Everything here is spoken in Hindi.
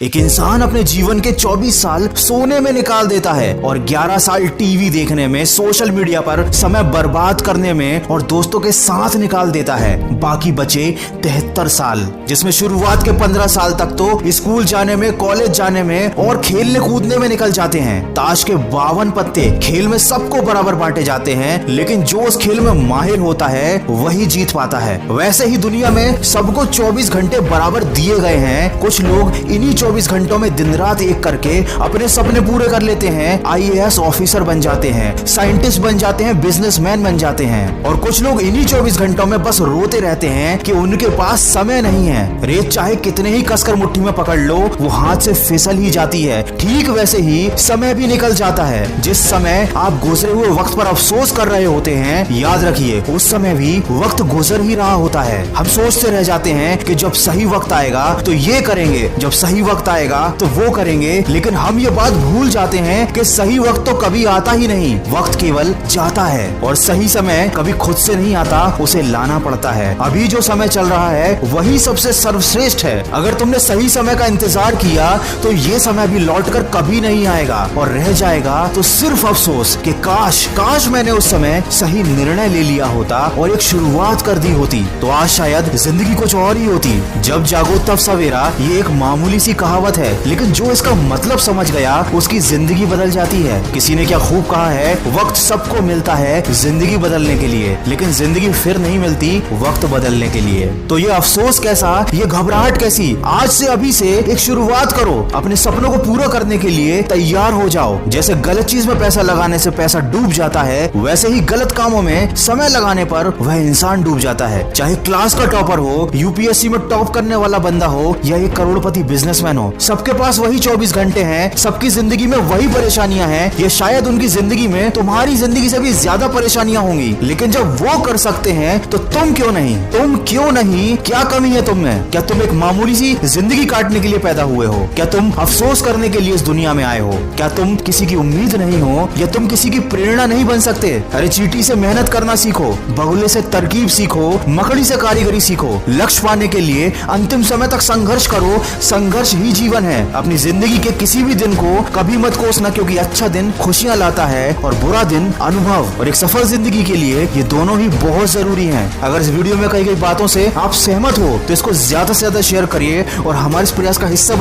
एक इंसान अपने जीवन के 24 साल सोने में निकाल देता है और 11 साल टीवी देखने में, सोशल मीडिया पर समय बर्बाद करने में और दोस्तों के साथ निकाल देता है। बाकी बचे 73 साल, जिसमें शुरुआत के 15 साल तक तो स्कूल जाने में, कॉलेज जाने में और खेलने कूदने में निकल जाते हैं। ताश के 52 पत्ते खेल में सबको बराबर बांटे जाते हैं, लेकिन जो उस खेल में माहिर होता है वही जीत पाता है। वैसे ही दुनिया में सबको 24 घंटे बराबर दिए गए हैं। कुछ लोग इन्हीं 24 घंटों में दिन रात एक करके अपने सपने पूरे कर लेते हैं। IAS ऑफिसर बन जाते हैं, साइंटिस्ट बन जाते हैं, बिजनेसमैन बन जाते हैं। और कुछ लोग इन्हीं 24 घंटों में बस रोते रहते हैं कि उनके पास समय नहीं है। रेत चाहे कितने ही कसकर मुट्ठी में पकड़ लो, वो हाथ से फिसल ही जाती है। ठीक वैसे ही समय भी निकल जाता है। जिस समय आप गुजरे हुए वक्त पर अफसोस कर रहे होते हैं, याद रखिए उस समय भी वक्त गुजर ही रहा होता है। हम सोचते रह जाते हैं कि जब सही वक्त आएगा तो ये करेंगे, जब सही वक्त आएगा तो वो करेंगे, लेकिन हम ये बात भूल जाते हैं कि सही वक्त तो कभी आता ही नहीं। वक्त केवल जाता है और सही समय कभी खुद से नहीं आता, उसे लाना पड़ता है। अभी जो समय चल रहा है वही सबसे सर्वश्रेष्ठ है। अगर तुमने सही समय का इंतजार किया तो ये समय भी लौटकर कभी नहीं आएगा और रह जाएगा तो सिर्फ अफसोस कि काश मैंने उस समय सही निर्णय ले लिया होता और एक शुरुआत कर दी होती, तो आज शायद जिंदगी कुछ और ही होती। जब जागो तब सवेरा, ये एक मामूली सी कहावत है, लेकिन जो इसका मतलब समझ गया उसकी जिंदगी बदल जाती है। किसी ने क्या खूब कहा है, वक्त सबको मिलता है जिंदगी बदलने के लिए, लेकिन जिंदगी फिर नहीं मिलती वक्त बदलने के लिए। तो ये अफसोस कैसा, ये घबराहट कैसी? आज से, अभी से एक शुरुआत करो। अपने सपनों को पूरा करने के लिए तैयार हो जाओ। जैसे गलत चीज में पैसा लगाने से पैसा डूब जाता है, वैसे ही गलत कामों में समय लगाने पर वह इंसान डूब जाता है। चाहे क्लास का टॉपर हो, UPSC में टॉप करने वाला बंदा हो या एक करोड़पति बिजनेसमैन हो, सबके पास वही 24 घंटे हैं, सबकी जिंदगी में वही परेशानियां हैं। ये शायद उनकी जिंदगी में तुम्हारी जिंदगी से भी ज्यादा परेशानियां होंगी, लेकिन जब वो कर सकते हैं तो तुम क्यों नहीं? क्या कमी है तुम में? क्या तुम एक मामूली सी जिंदगी काटने के लिए पैदा हुए हो? क्या तुम अफसोस करने के लिए इस दुनिया में आए हो? क्या तुम किसी की उम्मीद नहीं हो या तुम किसी की प्रेरणा नहीं बन सकते? अरे चींटी से मेहनत करना सीखो, बगुले से तरकीब सीखो, मकड़ी से कारीगरी सीखो। लक्ष्य पाने के लिए अंतिम समय तक संघर्ष करो। संघर्ष ही जीवन है। अपनी जिंदगी के किसी भी दिन को कभी मत कोसना, क्योंकि अच्छा दिन खुशियां लाता है और बुरा दिन अनुभव। और एक सफल जिंदगी के लिए ये दोनों ही बहुत जरूरी हैं। अगर इस वीडियो में कही गई बातों से आप सहमत हो तो इसको ज्यादा से ज्यादा शेयर करिए और हमारे इस प्रयास का हिस्सा